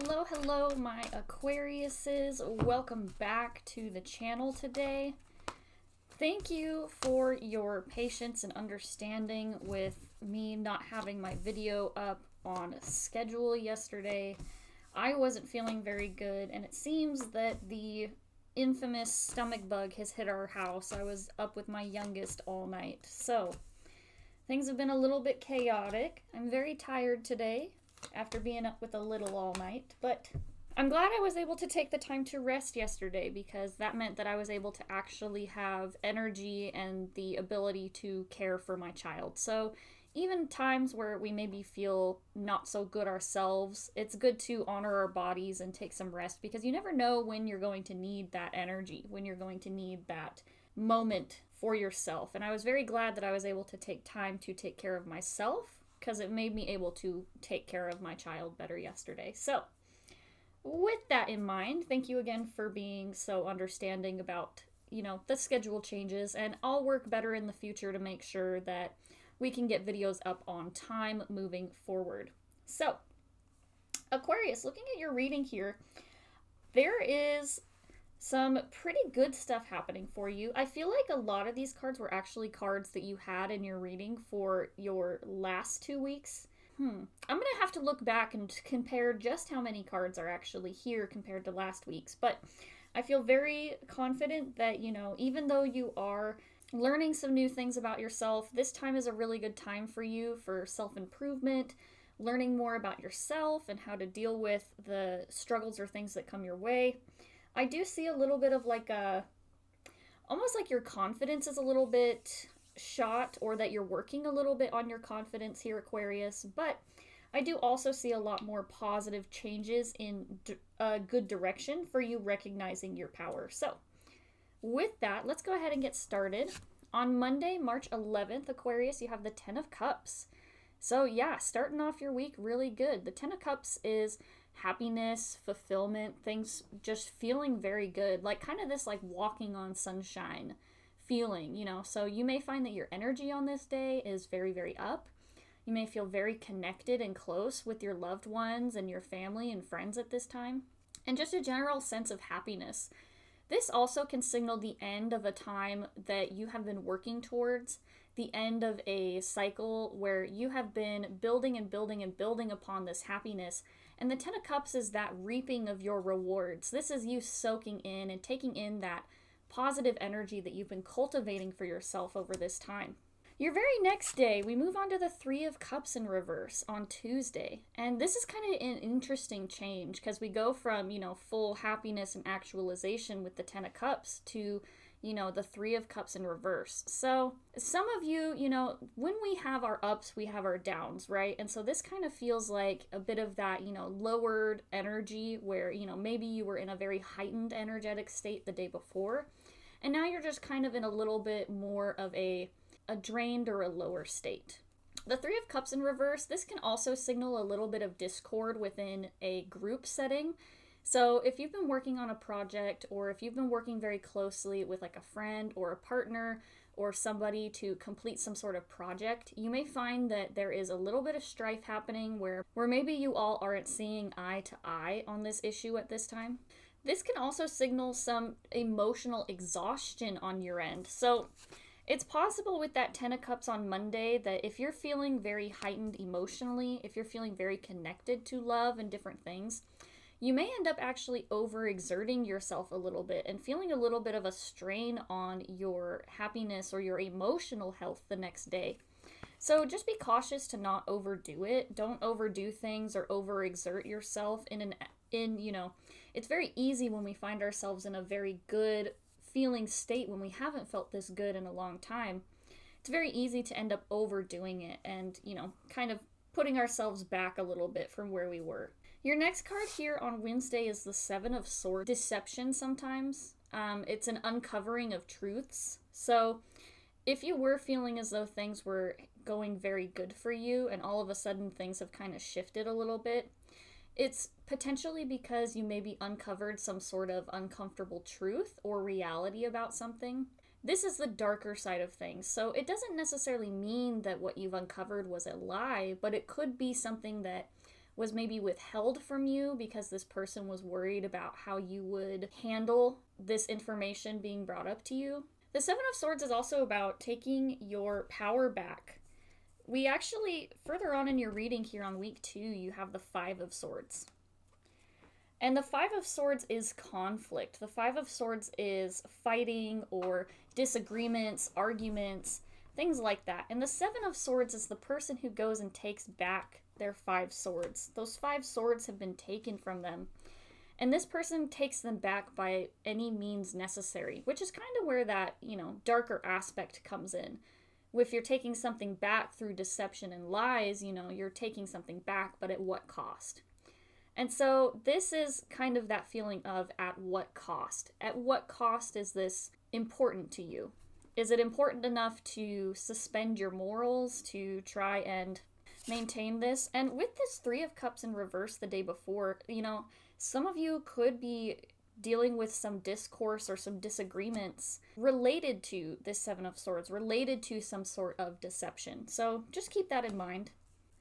Hello, my Aquariuses. Welcome back to the channel today. Thank you for your patience and understanding with me not having my video up on schedule yesterday. I wasn't feeling very good, and it seems that the infamous stomach bug has hit our house. I was up with my youngest all night, so things have been a little bit chaotic. I'm very tired today after being up with a little all night, but I'm glad I was able to take the time to rest yesterday because that meant that I was able to actually have energy and the ability to care for my child. So even times where we maybe feel not so good ourselves, it's good to honor our bodies and take some rest because you never know when you're going to need that energy, when you're going to need that moment for yourself. And I was very glad that I was able to take time to take care of myself because it made me able to take care of my child better yesterday. So with that in mind, thank you again for being so understanding about, the schedule changes, and I'll work better in the future to make sure that we can get videos up on time moving forward. So, Aquarius, looking at your reading here, there is some pretty good stuff happening for you. I feel like a lot of these cards were actually cards that you had in your reading for your last 2 weeks. I'm going to have to look back and compare just how many cards are actually here compared to last week's. But I feel very confident that, even though you are learning some new things about yourself, this time is a really good time for you for self-improvement, learning more about yourself and how to deal with the struggles or things that come your way. I do see a little bit of almost like your confidence is a little bit shot, or that you're working a little bit on your confidence here, Aquarius, but I do also see a lot more positive changes in a good direction for you recognizing your power. So with that, let's go ahead and get started. On Monday, March 11th, Aquarius, you have the 10 of Cups. So yeah, starting off your week really good. The 10 of Cups is happiness, fulfillment, things just feeling very good, like kind of this like walking on sunshine feeling, so you may find that your energy on this day is very, very up. You may feel very connected and close with your loved ones and your family and friends at this time, and just a general sense of happiness. This also can signal the end of a time that you have been working towards, the end of a cycle where you have been building and building and building upon this happiness. And the 10 of Cups is that reaping of your rewards. This is you soaking in and taking in that positive energy that you've been cultivating for yourself over this time. Your very next day, we move on to the 3 of Cups in reverse on Tuesday. And this is kind of an interesting change because we go from, full happiness and actualization with the 10 of Cups to the 3 of Cups in reverse. So some of you, when we have our ups, we have our downs, right? And so this kind of feels like a bit of that, lowered energy where, maybe you were in a very heightened energetic state the day before. And now you're just kind of in a little bit more of a drained or a lower state. The 3 of Cups in reverse, this can also signal a little bit of discord within a group setting. So if you've been working on a project, or if you've been working very closely with like a friend or a partner or somebody to complete some sort of project, you may find that there is a little bit of strife happening where maybe you all aren't seeing eye to eye on this issue at this time. This can also signal some emotional exhaustion on your end. So it's possible with that 10 of Cups on Monday that if you're feeling very heightened emotionally, if you're feeling very connected to love and different things, you may end up actually overexerting yourself a little bit and feeling a little bit of a strain on your happiness or your emotional health the next day. So just be cautious to not overdo it. Don't overdo things or overexert yourself it's very easy when we find ourselves in a very good feeling state when we haven't felt this good in a long time. It's very easy to end up overdoing it and, kind of putting ourselves back a little bit from where we were. Your next card here on Wednesday is the 7 of Swords. Deception sometimes. It's an uncovering of truths. So if you were feeling as though things were going very good for you and all of a sudden things have kind of shifted a little bit, it's potentially because you maybe uncovered some sort of uncomfortable truth or reality about something. This is the darker side of things. So it doesn't necessarily mean that what you've uncovered was a lie, but it could be something that was maybe withheld from you because this person was worried about how you would handle this information being brought up to you. The Seven of Swords is also about taking your power back. We actually, further on in your reading here on week 2, you have the Five of Swords. And the Five of Swords is conflict. The Five of Swords is fighting or disagreements, arguments, things like that. And the Seven of Swords is the person who goes and takes back their 5 swords. Those 5 swords have been taken from them. And this person takes them back by any means necessary, which is kind of where that, darker aspect comes in. If you're taking something back through deception and lies, you're taking something back, but at what cost? And so this is kind of that feeling of at what cost? At what cost is this important to you? Is it important enough to suspend your morals to try and maintain this? And with this 3 of Cups in reverse the day before, some of you could be dealing with some discourse or some disagreements related to this 7 of Swords, related to some sort of deception. So just keep that in mind.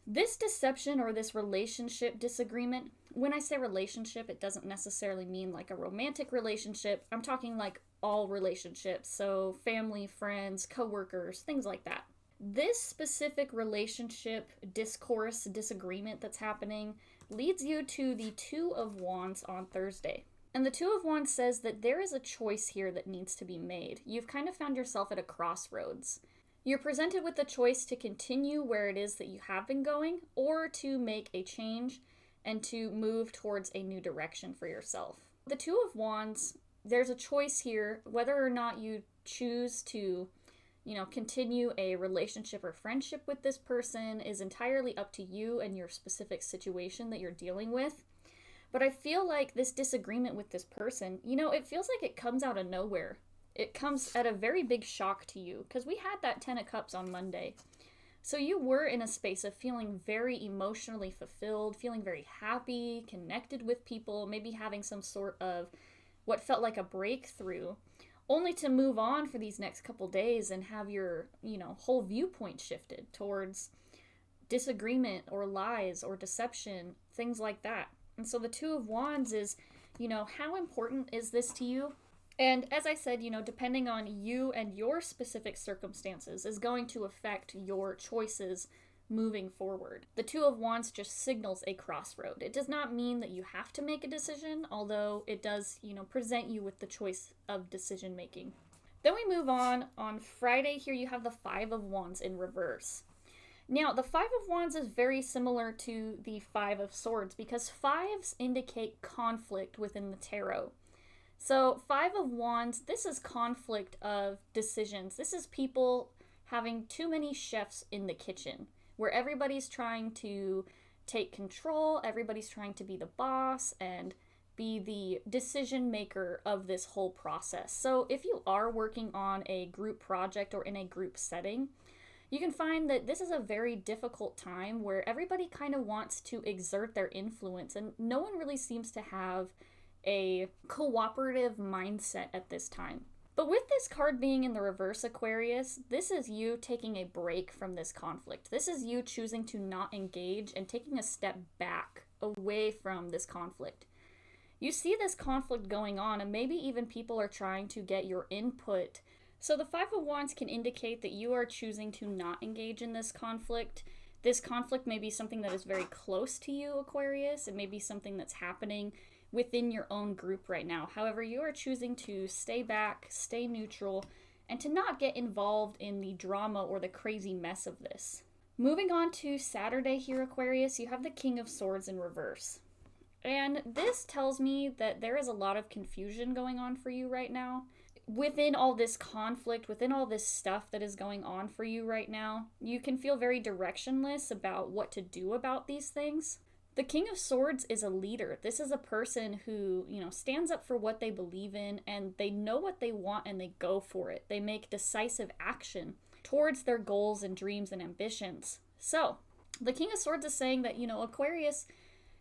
This deception or this relationship disagreement, when I say relationship, it doesn't necessarily mean like a romantic relationship. I'm talking like all relationships, so family, friends, coworkers, things like that. This specific relationship discourse, disagreement that's happening leads you to the 2 of Wands on Thursday. And the 2 of Wands says that there is a choice here that needs to be made. You've kind of found yourself at a crossroads. You're presented with the choice to continue where it is that you have been going, or to make a change and to move towards a new direction for yourself. The 2 of Wands, there's a choice here, whether or not you choose to, continue a relationship or friendship with this person is entirely up to you and your specific situation that you're dealing with. But I feel like this disagreement with this person, it feels like it comes out of nowhere. It comes at a very big shock to you, because we had that 10 of Cups on Monday. So you were in a space of feeling very emotionally fulfilled, feeling very happy, connected with people, maybe having some sort of what felt like a breakthrough, only to move on for these next couple days and have your, whole viewpoint shifted towards disagreement or lies or deception, things like that. And so the 2 of Wands is, how important is this to you? And as I said, depending on you and your specific circumstances is going to affect your choices moving forward. The 2 of Wands just signals a crossroad. It does not mean that you have to make a decision, although it does, present you with the choice of decision making. Then we move on Friday here you have the 5 of Wands in reverse. Now, the 5 of Wands is very similar to the 5 of Swords because 5s indicate conflict within the tarot. So 5 of Wands, this is conflict of decisions. This is people having too many chefs in the kitchen, where everybody's trying to take control, everybody's trying to be the boss and be the decision maker of this whole process. So if you are working on a group project or in a group setting, you can find that this is a very difficult time where everybody kind of wants to exert their influence and no one really seems to have a cooperative mindset at this time. But with this card being in the reverse, Aquarius, this is you taking a break from this conflict. This is you choosing to not engage and taking a step back away from this conflict. You see this conflict going on and maybe even people are trying to get your input. So the 5 of Wands can indicate that you are choosing to not engage in this conflict. This conflict may be something that is very close to you, Aquarius. It may be something that's happening within your own group right now. However, you are choosing to stay back, stay neutral, and to not get involved in the drama or the crazy mess of this. Moving on to Saturday here, Aquarius, you have the King of Swords in reverse. And this tells me that there is a lot of confusion going on for you right now. Within all this conflict, within all this stuff that is going on for you right now, you can feel very directionless about what to do about these things. The King of Swords is a leader. This is a person who, stands up for what they believe in and they know what they want and they go for it. They make decisive action towards their goals and dreams and ambitions. So, the King of Swords is saying that, Aquarius,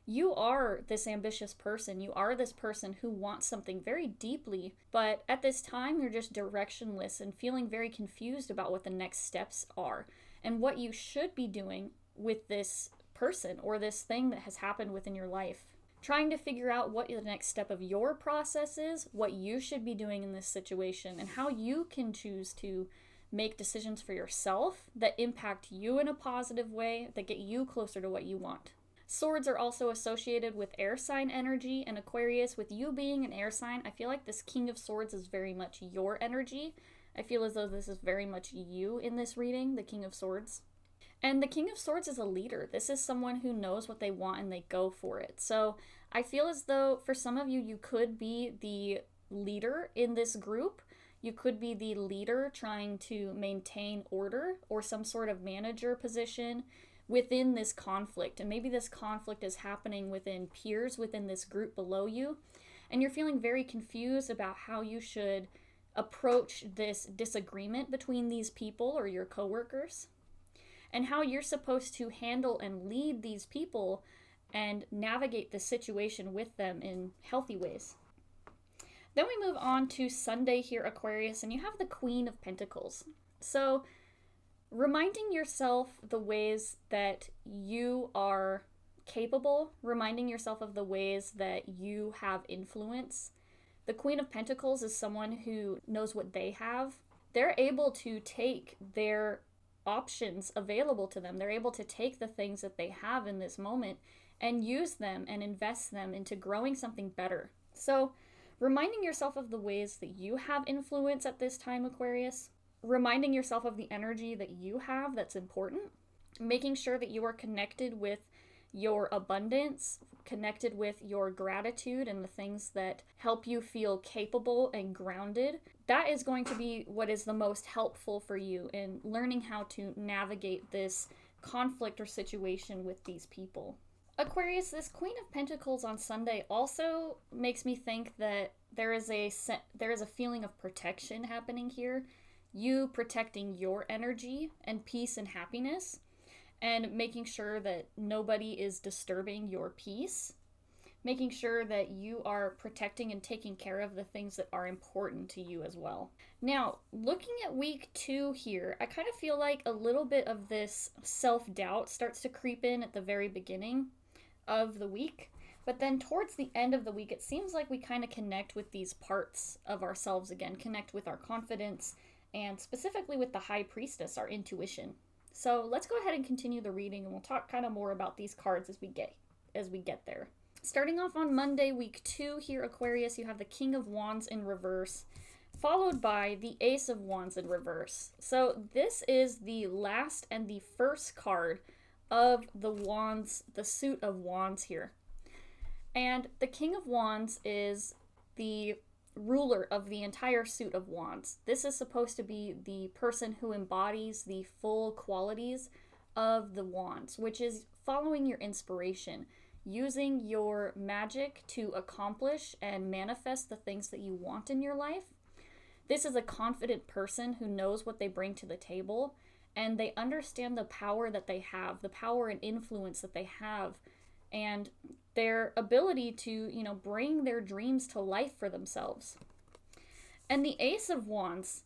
you are this ambitious person. You are this person who wants something very deeply, but at this time you're just directionless and feeling very confused about what the next steps are and what you should be doing with this person or this thing that has happened within your life. Trying to figure out what the next step of your process is, what you should be doing in this situation, and how you can choose to make decisions for yourself that impact you in a positive way, that get you closer to what you want. Swords are also associated with air sign energy, and Aquarius, with you being an air sign, I feel like this King of Swords is very much your energy. I feel as though this is very much you in this reading, the King of Swords. And the King of Swords is a leader. This is someone who knows what they want and they go for it. So I feel as though for some of you, you could be the leader in this group. You could be the leader trying to maintain order or some sort of manager position within this conflict. And maybe this conflict is happening within peers within this group below you. And you're feeling very confused about how you should approach this disagreement between these people or your coworkers, and how you're supposed to handle and lead these people and navigate the situation with them in healthy ways. Then we move on to Sunday here, Aquarius, and you have the Queen of Pentacles. So reminding yourself the ways that you are capable, reminding yourself of the ways that you have influence. The Queen of Pentacles is someone who knows what they have. They're able to take their options available to them. They're able to take the things that they have in this moment and use them and invest them into growing something better. So reminding yourself of the ways that you have influence at this time, Aquarius. Reminding yourself of the energy that you have that's important. Making sure that you are connected with your abundance, connected with your gratitude and the things that help you feel capable and grounded. That is going to be what is the most helpful for you in learning how to navigate this conflict or situation with these people. Aquarius, this Queen of Pentacles on Sunday also makes me think that there is a feeling of protection happening here. You protecting your energy and peace and happiness, and making sure that nobody is disturbing your peace. Making sure that you are protecting and taking care of the things that are important to you as well. Now, looking at week 2 here, I kind of feel like a little bit of this self-doubt starts to creep in at the very beginning of the week. But then towards the end of the week, it seems like we kind of connect with these parts of ourselves again, connect with our confidence, and specifically with the High Priestess, our intuition. So let's go ahead and continue the reading, and we'll talk kind of more about these cards as we get there. Starting off on Monday, week 2 here, Aquarius, you have the King of Wands in reverse, followed by the Ace of Wands in reverse. So this is the last and the first card of the Wands, the suit of Wands here. And the King of Wands is the ruler of the entire suit of Wands. This is supposed to be the person who embodies the full qualities of the Wands, which is following your inspiration, using your magic to accomplish and manifest the things that you want in your life. This is a confident person who knows what they bring to the table, and they understand the power that they have, the power and influence that they have, and their ability to, bring their dreams to life for themselves. And the Ace of Wands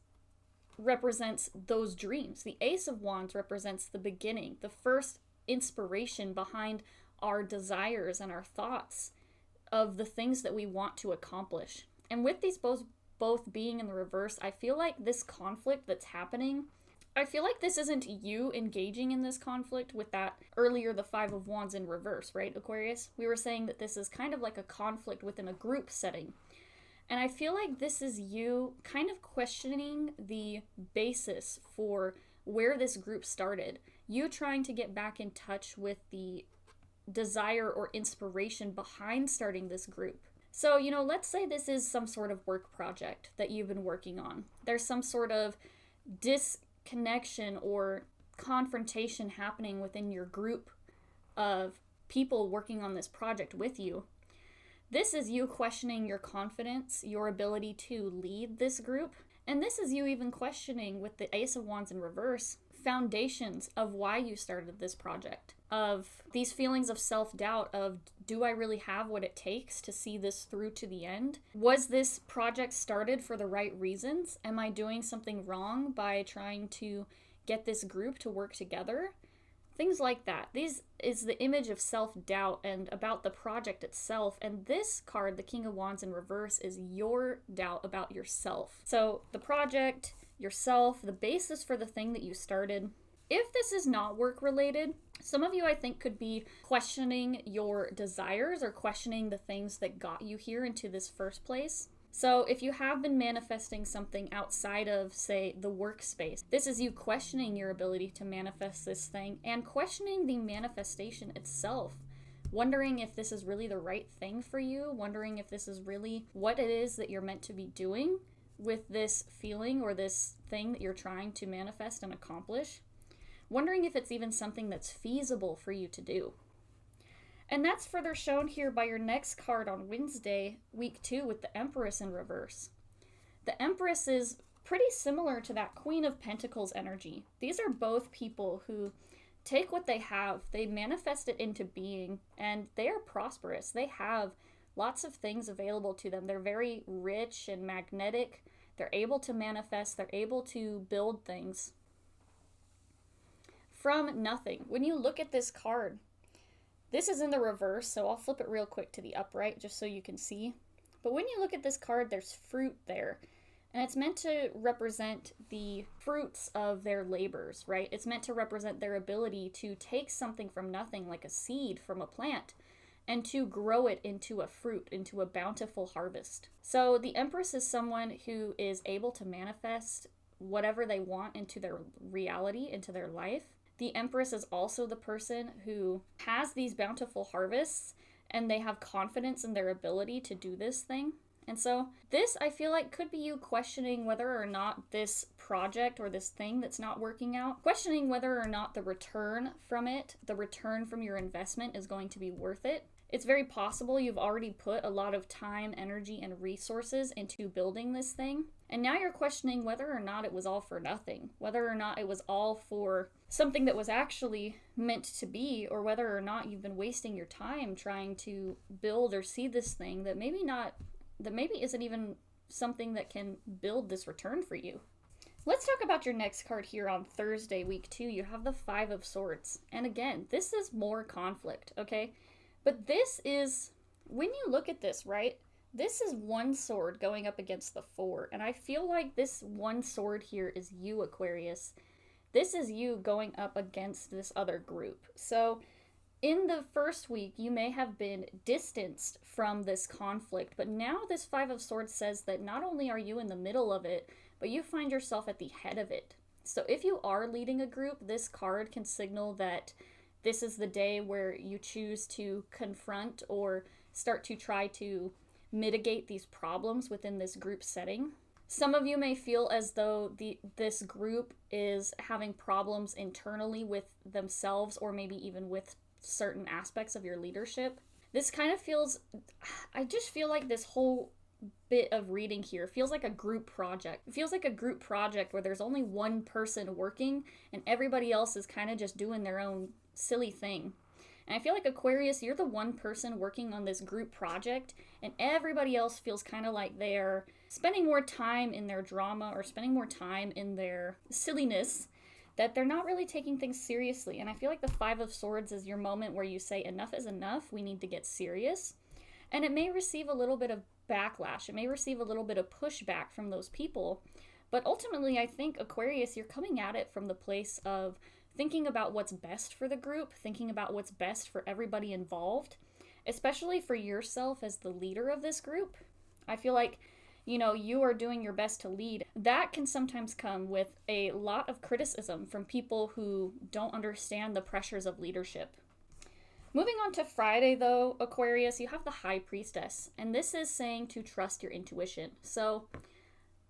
represents those dreams. The Ace of Wands represents the beginning, the first inspiration behind our desires and our thoughts of the things that we want to accomplish. And with these both being in the reverse, I feel like this conflict that's happening, I feel like this isn't you engaging in this conflict with that earlier, the Five of Wands in reverse, right, Aquarius? We were saying that this is kind of like a conflict within a group setting. And I feel like this is you kind of questioning the basis for where this group started. You trying to get back in touch with the desire or inspiration behind starting this group. So, let's say this is some sort of work project that you've been working on. There's some sort of disconnection or confrontation happening within your group of people working on this project with you. This is you questioning your confidence, your ability to lead this group. And this is you even questioning, with the Ace of Wands in reverse, foundations of why you started this project, of these feelings of self-doubt of, do I really have what it takes to see this through to the end? Was this project started for the right reasons? Am I doing something wrong by trying to get this group to work together? things like that. This is the image of self-doubt and about the project itself. And this card, the King of Wands in reverse, is your doubt about yourself. So the project, yourself, the basis for the thing that you started. If this is not work related, some of you, I think, could be questioning your desires or questioning the things that got you here into this first place. So if you have been manifesting something outside of, say, the workspace, this is you questioning your ability to manifest this thing and questioning the manifestation itself. Wondering if this is really the right thing for you, wondering if this is really what it is that you're meant to be doing with this feeling or this thing that you're trying to manifest and accomplish. Wondering if it's even something that's feasible for you to do. And that's further shown here by your next card on Wednesday, week 2, with the Empress in reverse. The Empress is pretty similar to that Queen of Pentacles energy. These are both people who take what they have, they manifest it into being, and they are prosperous. They have lots of things available to them. They're very rich and magnetic. They're able to manifest, they're able to build things from nothing. When you look at this card, this is in the reverse, so I'll flip it real quick to the upright just so you can see. But when you look at this card, there's fruit there. And it's meant to represent the fruits of their labors, right? It's meant to represent their ability to take something from nothing, like a seed from a plant, and to grow it into a fruit, into a bountiful harvest. So the Empress is someone who is able to manifest whatever they want into their reality, into their life. The Empress is also the person who has these bountiful harvests and they have confidence in their ability to do this thing. And so this, I feel like, could be you questioning whether or not this project or this thing that's not working out, questioning whether or not the return from it, the return from your investment is going to be worth it. It's very possible you've already put a lot of time, energy, and resources into building this thing. And now you're questioning whether or not it was all for nothing, whether or not it was all for something that was actually meant to be, or whether or not you've been wasting your time trying to build or see this thing that maybe isn't even something that can build this return for you. Let's talk about your next card here on Thursday, week 2. You have the 5 of Swords. And again, this is more conflict, okay? But this is, when you look at this, right? This is one sword going up against the 4. And I feel like this one sword here is you, Aquarius. This is you going up against this other group. So in the first week, you may have been distanced from this conflict. But now this 5 of Swords says that not only are you in the middle of it, but you find yourself at the head of it. So if you are leading a group, this card can signal that this is the day where you choose to confront or start to try to mitigate these problems within this group setting. Some of you may feel as though this group is having problems internally with themselves or maybe even with certain aspects of your leadership. This kind of feels, I just feel like this whole bit of reading here feels like a group project. It feels like a group project where there's only one person working and everybody else is kind of just doing their own silly thing. And I feel like Aquarius, you're the one person working on this group project and everybody else feels kind of like they're spending more time in their drama or spending more time in their silliness, that they're not really taking things seriously. And I feel like the 5 of Swords is your moment where you say enough is enough, we need to get serious. And it may receive a little bit of backlash. It may receive a little bit of pushback from those people. But ultimately, I think, Aquarius, you're coming at it from the place of thinking about what's best for the group, thinking about what's best for everybody involved, especially for yourself as the leader of this group. I feel like, you are doing your best to lead. That can sometimes come with a lot of criticism from people who don't understand the pressures of leadership. Moving on to Friday, though, Aquarius, you have the High Priestess, and this is saying to trust your intuition. So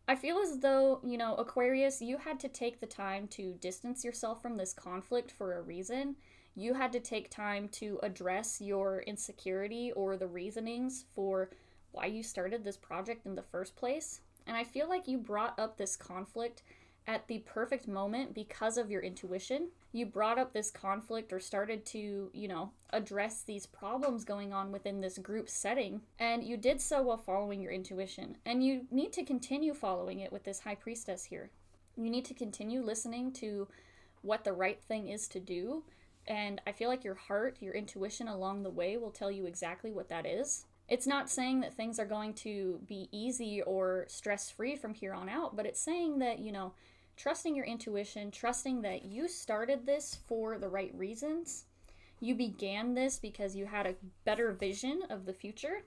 I feel as though, Aquarius, you had to take the time to distance yourself from this conflict for a reason. You had to take time to address your insecurity or the reasonings for why you started this project in the first place. And I feel like you brought up this conflict at the perfect moment because of your intuition. You brought up this conflict or started to, address these problems going on within this group setting. And you did so while following your intuition. And you need to continue following it with this High Priestess here. You need to continue listening to what the right thing is to do, And I feel like your heart, your intuition along the way will tell you exactly what that is. It's not saying that things are going to be easy or stress-free from here on out, but it's saying that, trusting your intuition, trusting that you started this for the right reasons. You began this because you had a better vision of the future,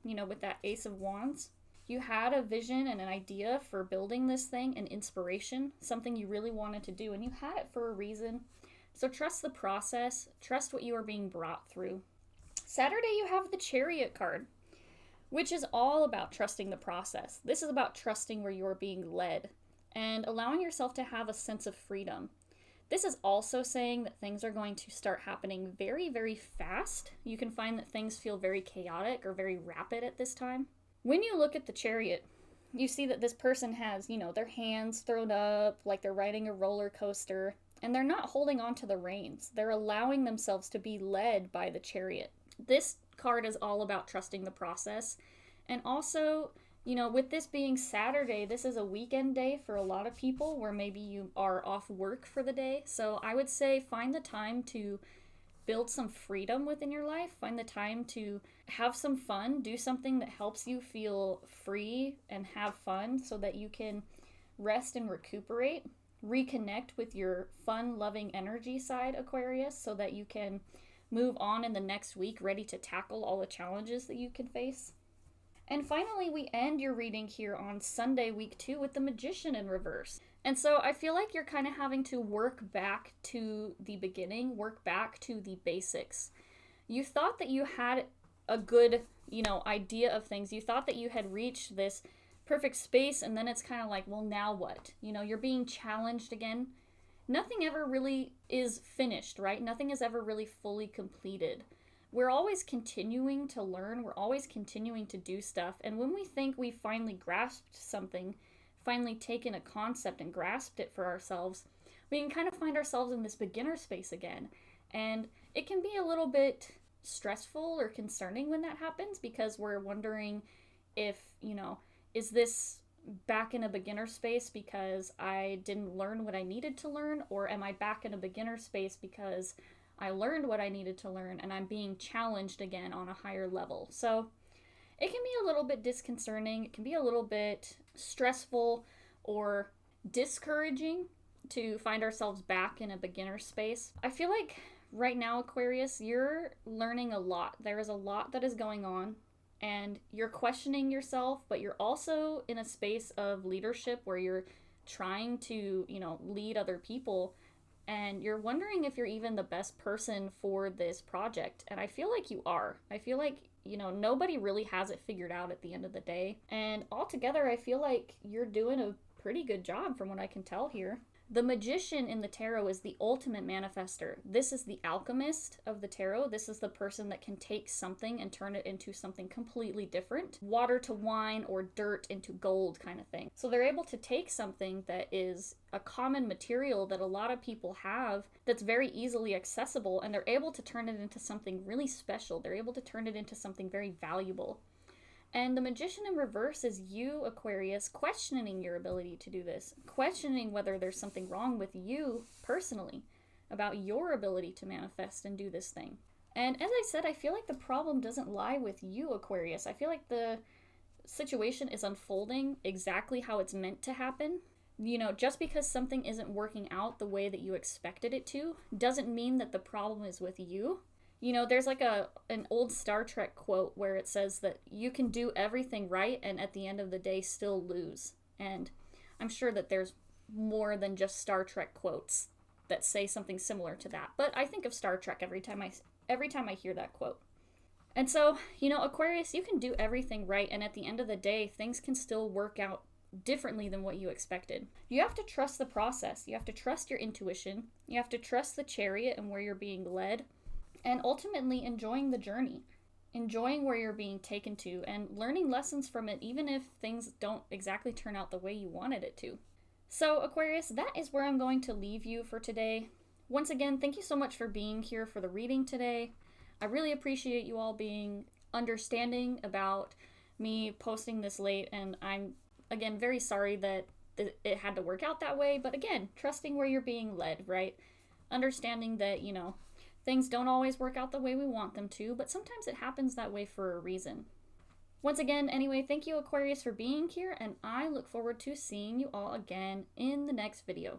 with that Ace of Wands. You had a vision and an idea for building this thing, an inspiration, something you really wanted to do, and you had it for a reason. So trust the process, trust what you are being brought through. Saturday, you have the Chariot card, which is all about trusting the process. This is about trusting where you're being led and allowing yourself to have a sense of freedom. This is also saying that things are going to start happening very, very fast. You can find that things feel very chaotic or very rapid at this time. When you look at the Chariot, you see that this person has, their hands thrown up like they're riding a roller coaster, and they're not holding on to the reins. They're allowing themselves to be led by the Chariot. This card is all about trusting the process. And also, with this being Saturday, this is a weekend day for a lot of people where maybe you are off work for the day. So I would say find the time to build some freedom within your life. Find the time to have some fun. Do something that helps you feel free and have fun so that you can rest and recuperate. Reconnect with your fun, loving energy side, Aquarius, so that you can move on in the next week ready to tackle all the challenges that you can face. And finally, we end your reading here on Sunday, week 2, with the Magician in reverse. And so I feel like you're kind of having to work back to the beginning, work back to the basics. You thought that you had a good, idea of things. You thought that you had reached this perfect space, and then it's kind of like, well, now what? You're being challenged again. Nothing ever really is finished, right? Nothing is ever really fully completed. We're always continuing to learn. We're always continuing to do stuff. And when we think we finally grasped something, finally taken a concept and grasped it for ourselves, we can kind of find ourselves in this beginner space again. And it can be a little bit stressful or concerning when that happens, because we're wondering if, is this back in a beginner space because I didn't learn what I needed to learn, or am I back in a beginner space because I learned what I needed to learn and I'm being challenged again on a higher level? So it can be a little bit disconcerting. It can be a little bit stressful or discouraging to find ourselves back in a beginner space. I feel like right now, Aquarius, you're learning a lot. There is a lot that is going on, and you're questioning yourself, but you're also in a space of leadership where you're trying to, lead other people, and you're wondering if you're even the best person for this project. And I feel like you are. I feel like, nobody really has it figured out at the end of the day. And altogether, I feel like you're doing a pretty good job from what I can tell here. The Magician in the tarot is the ultimate manifester. This is the alchemist of the tarot. This is the person that can take something and turn it into something completely different. Water to wine or dirt into gold kind of thing. So they're able to take something that is a common material that a lot of people have that's very easily accessible, and they're able to turn it into something really special. They're able to turn it into something very valuable. And the Magician in reverse is you, Aquarius, questioning your ability to do this, questioning whether there's something wrong with you personally about your ability to manifest and do this thing. And as I said, I feel like the problem doesn't lie with you, Aquarius. I feel like the situation is unfolding exactly how it's meant to happen. Just because something isn't working out the way that you expected it to, doesn't mean that the problem is with you. There's like an old Star Trek quote where it says that you can do everything right and at the end of the day still lose. And I'm sure that there's more than just Star Trek quotes that say something similar to that. But I think of Star Trek every time I hear that quote. And so, Aquarius, you can do everything right, and at the end of the day, things can still work out differently than what you expected. You have to trust the process. You have to trust your intuition. You have to trust the Chariot and where you're being led. And ultimately enjoying the journey, enjoying where you're being taken to, and learning lessons from it, even if things don't exactly turn out the way you wanted it to. So, Aquarius, that is where I'm going to leave you for today. Once again, thank you so much for being here for the reading today. I really appreciate you all being understanding about me posting this late, and I'm, again, very sorry that it had to work out that way, but again, trusting where you're being led, right? Understanding that, Things don't always work out the way we want them to, but sometimes it happens that way for a reason. Once again, anyway, thank you Aquarius for being here, and I look forward to seeing you all again in the next video.